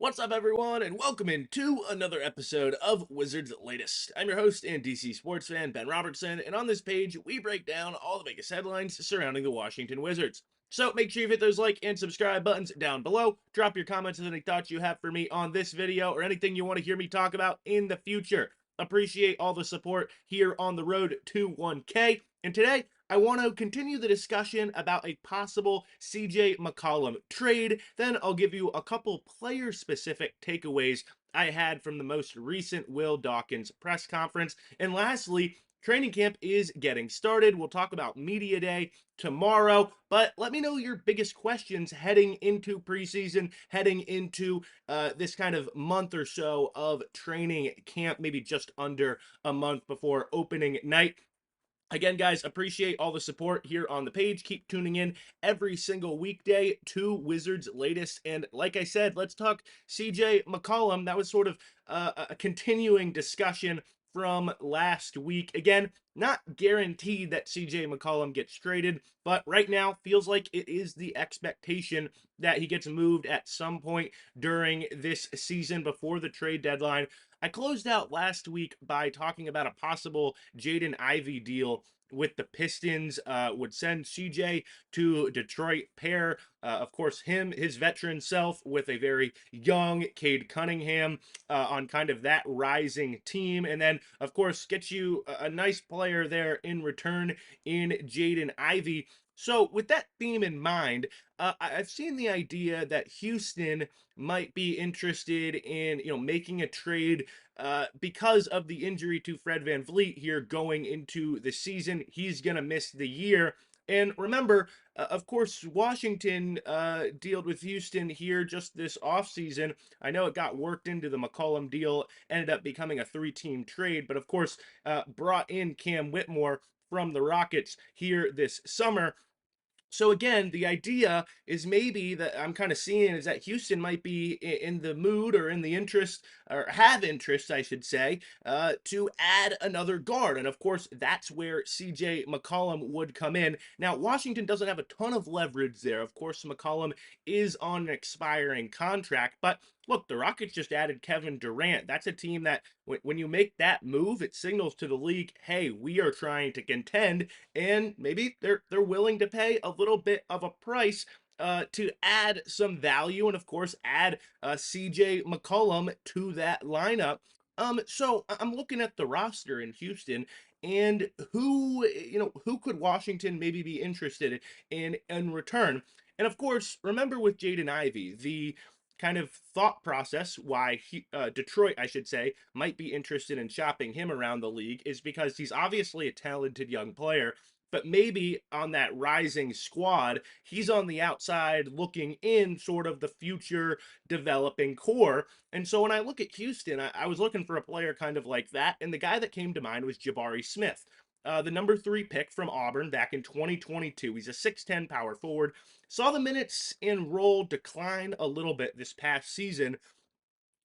What's up, everyone, and welcome into another episode of Wizards Latest. I'm your host and DC sports fan, Ben Robertson, and on this page, we break down all the biggest headlines surrounding the Washington Wizards. So make sure you hit those like and subscribe buttons down below. Drop your comments and any thoughts you have for me on this video or anything you want to hear me talk about in the future. Appreciate all the support here on the road to 1K. And today, I want to continue the discussion about a possible CJ McCollum trade. Then I'll give you a couple player specific takeaways I had from the most recent Will Dawkins press conference. And lastly, training camp is getting started. We'll talk about Media Day tomorrow, but let me know your biggest questions heading into preseason, heading into this kind of month or so of training camp, maybe just under a month before opening night. Again, guys, appreciate all the support here on the page. Keep tuning in every single weekday to Wizards Latest. And like I said, let's talk CJ McCollum. That was sort of a continuing discussion from last week. Again, not guaranteed that CJ McCollum gets traded, but right now feels like it is the expectation that he gets moved at some point during this season before the trade deadline. I closed out last week by talking about a possible Jaden Ivey deal with the Pistons, would send CJ to Detroit, pair, of course, his veteran self with a very young Cade Cunningham on kind of that rising team. And then, of course, get you a nice player there in return in Jaden Ivey. So, with that theme in mind, I've seen the idea that Houston might be interested in, making a trade because of the injury to Fred VanVleet here going into the season. He's going to miss the year. And remember, of course, Washington dealt with Houston here just this offseason. I know it got worked into the McCollum deal, ended up becoming a three-team trade, but of course, brought in Cam Whitmore from the Rockets here this summer. So again, the idea is maybe that I'm kind of seeing is that Houston might be in the mood or in the interest or have interest, I should say, to add another guard. And of course, that's where CJ McCollum would come in. Now, Washington doesn't have a ton of leverage there. Of course, McCollum is on an expiring contract, but look, the Rockets just added Kevin Durant. That's a team that when you make that move, it signals to the league, hey, we are trying to contend, and maybe they're willing to pay a little bit of a price to add some value, and of course add CJ McCollum to that lineup. So I'm looking at the roster in Houston, and who could Washington maybe be interested in return? And of course, remember with Jaden Ivey, the kind of thought process why Detroit, I should say, might be interested in shopping him around the league is because he's obviously a talented young player, but maybe on that rising squad, he's on the outside looking in sort of the future developing core. And so when I look at Houston, I was looking for a player kind of like that. And the guy that came to mind was Jabari Smith. The number 3 pick from Auburn back in 2022. He's a 6'10 power forward. Saw the minutes and role decline a little bit this past season.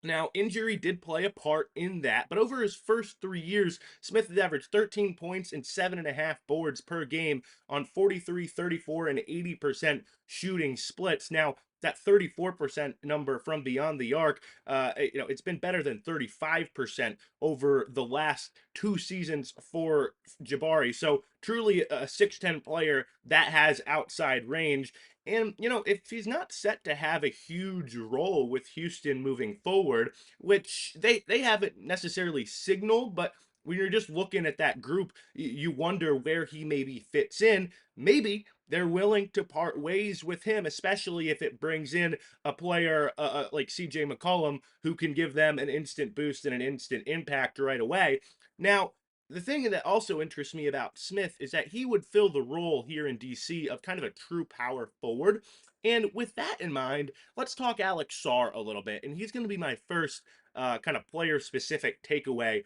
Now, injury did play a part in that, but over his first 3 years, Smith has averaged 13 points and 7.5 boards per game on 43, 34, and 80% shooting splits. Now, that 34% number from beyond the arc, it's been better than 35% over the last 2 seasons for Jabari. So, truly a 6'10 player that has outside range. And, if he's not set to have a huge role with Houston moving forward, which they haven't necessarily signaled, but when you're just looking at that group, you wonder where he maybe fits in. Maybe they're willing to part ways with him, especially if it brings in a player like CJ McCollum who can give them an instant boost and an instant impact right away. Now, the thing that also interests me about Smith is that he would fill the role here in DC of kind of a true power forward. And with that in mind, let's talk Alex Sarr a little bit. And he's going to be my first kind of player specific takeaway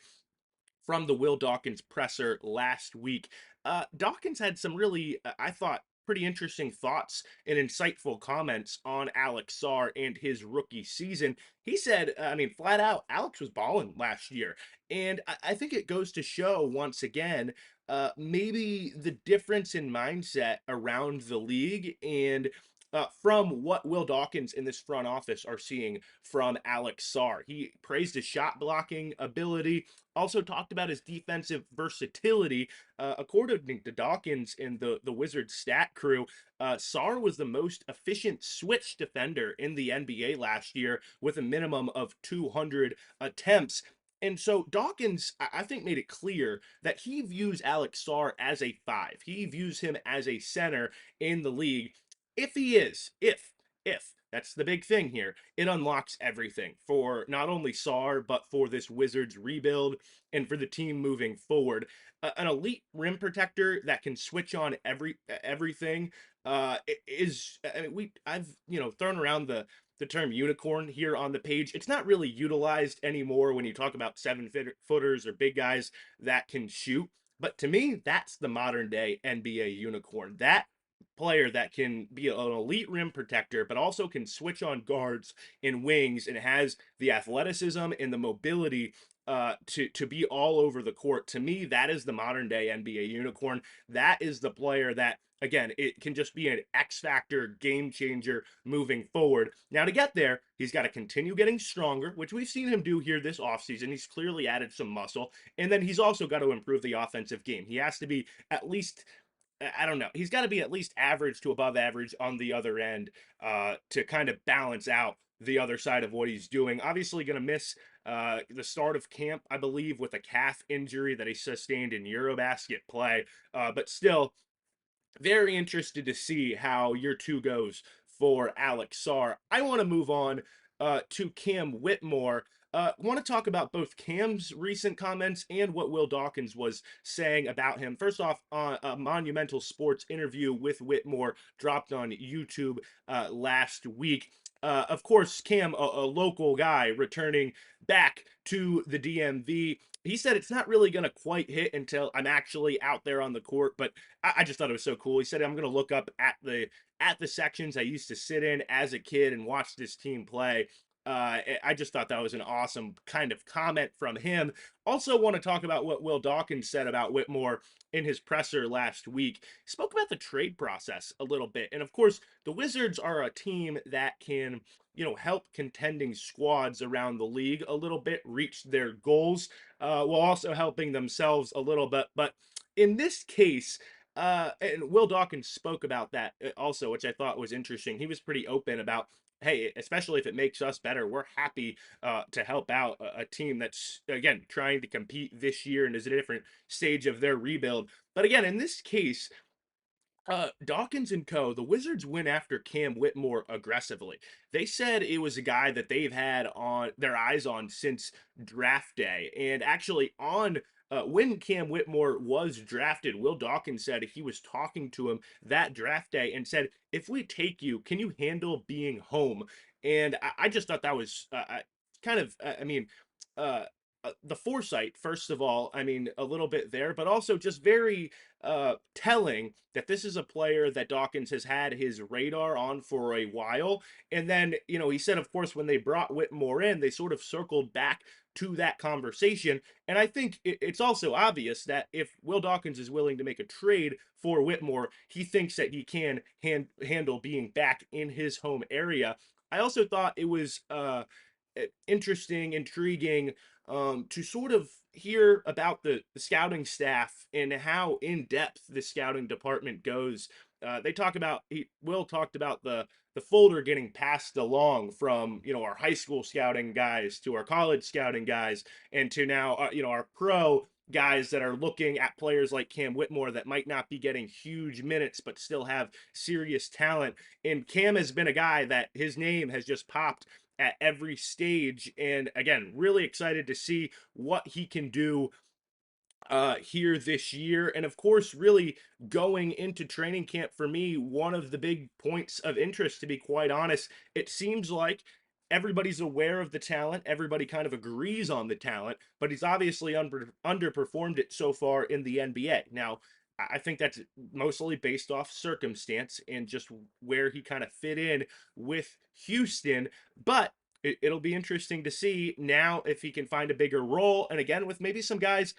from the Will Dawkins presser last week. Dawkins had some really, I thought, pretty interesting thoughts and insightful comments on Alex Sarr and his rookie season. He said, I mean, flat out, Alex was balling last year. And I think it goes to show once again, maybe the difference in mindset around the league and from what Will Dawkins in this front office are seeing from Alex Sarr. He praised his shot blocking ability, also talked about his defensive versatility. According to Dawkins in the Wizards stat crew, Sarr was the most efficient switch defender in the NBA last year with a minimum of 200 attempts. And so Dawkins, I think, made it clear that he views Alex Sarr as a five. He views him as a center in the league. If he is, if that's the big thing here, it unlocks everything for not only Sarr but for this Wizards rebuild and for the team moving forward. An elite rim protector that can switch on everything is. I mean, I've thrown around the term unicorn here on the page. It's not really utilized anymore when you talk about footers or big guys that can shoot. But to me, that's the modern day NBA unicorn. That player that can be an elite rim protector, but also can switch on guards and wings and has the athleticism and the mobility to be all over the court. To me, that is the modern day NBA unicorn. That is the player that, again, it can just be an X factor game changer moving forward. Now, to get there, he's got to continue getting stronger, which we've seen him do here this offseason. He's clearly added some muscle. And then he's also got to improve the offensive game. He has to be at least, I don't know. He's got to be at least average to above average on the other end to kind of balance out the other side of what he's doing. Obviously, going to miss the start of camp, I believe, with a calf injury that he sustained in Eurobasket play. But still, very interested to see how year two goes for Alex Sarr. I want to move on to Cam Whitmore. Want to talk about both Cam's recent comments and what Will Dawkins was saying about him. First off, a Monumental Sports interview with Whitmore dropped on YouTube last week. Of course, Cam, a local guy returning back to the DMV. He said it's not really going to quite hit until I'm actually out there on the court, but I just thought it was so cool. He said, I'm going to look up at the sections I used to sit in as a kid and watch this team play. I just thought that was an awesome kind of comment from him. Also, want to talk about what Will Dawkins said about Whitmore in his presser last week. He spoke about the trade process a little bit. And of course, the Wizards are a team that can, help contending squads around the league a little bit reach their goals while also helping themselves a little bit. But in this case, and Will Dawkins spoke about that also, which I thought was interesting. He was pretty open about, hey, especially if it makes us better, we're happy to help out a team that's, again, trying to compete this year and is at a different stage of their rebuild. But again, in this case, Dawkins and co. The Wizards went after Cam Whitmore aggressively. They said it was a guy that they've had on their eyes on since draft day, and actually on. When Cam Whitmore was drafted, Will Dawkins said he was talking to him that draft day and said, "If we take you, can you handle being home?" And I just thought that was kind of, uh, the foresight, first of all, I mean, a little bit there, but also just very telling that this is a player that Dawkins has had his radar on for a while. And then, he said, of course, when they brought Whitmore in, they sort of circled back to that conversation. And I think it's also obvious that if Will Dawkins is willing to make a trade for Whitmore, he thinks that he can handle being back in his home area. I also thought it was interesting, intriguing to sort of hear about the scouting staff and how in depth the scouting department goes. They talk about Will talked about the folder getting passed along from our high school scouting guys to our college scouting guys and to now our pro guys that are looking at players like Cam Whitmore that might not be getting huge minutes but still have serious talent. And Cam has been a guy that his name has just popped at every stage. And again, really excited to see what he can do here this year. And of course, really going into training camp for me, one of the big points of interest, to be quite honest, it seems like everybody's aware of the talent. Everybody kind of agrees on the talent, but he's obviously underperformed it so far in the NBA. Now, I think that's mostly based off circumstance and just where he kind of fit in with Houston. But it'll be interesting to see now if he can find a bigger role. And again, with maybe some guys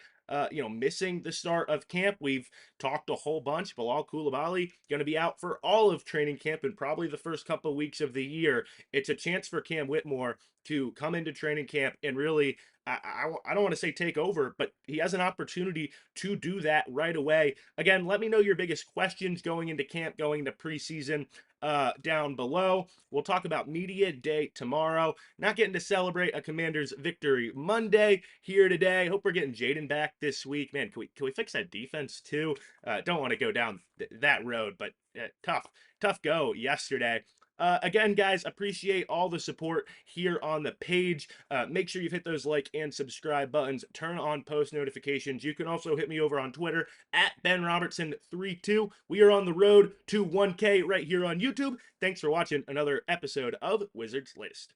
missing the start of camp. We've talked a whole bunch. Bilal Koulibaly going to be out for all of training camp and probably the first couple of weeks of the year. It's a chance for Cam Whitmore to come into training camp and really, I don't want to say take over, but he has an opportunity to do that right away. Again, let me know your biggest questions going into camp, going into preseason down below. We'll talk about media day tomorrow. Not getting to celebrate a Commanders victory Monday here today. Hope we're getting Jaden back this week. Man, can we fix that defense too? Don't want to go down that road, but tough go yesterday. Again, guys, appreciate all the support here on the page. Make sure you've hit those like and subscribe buttons. Turn on post notifications. You can also hit me over on Twitter at Ben Robertson32. We are on the road to 1K right here on YouTube. Thanks for watching another episode of Wizards Latest.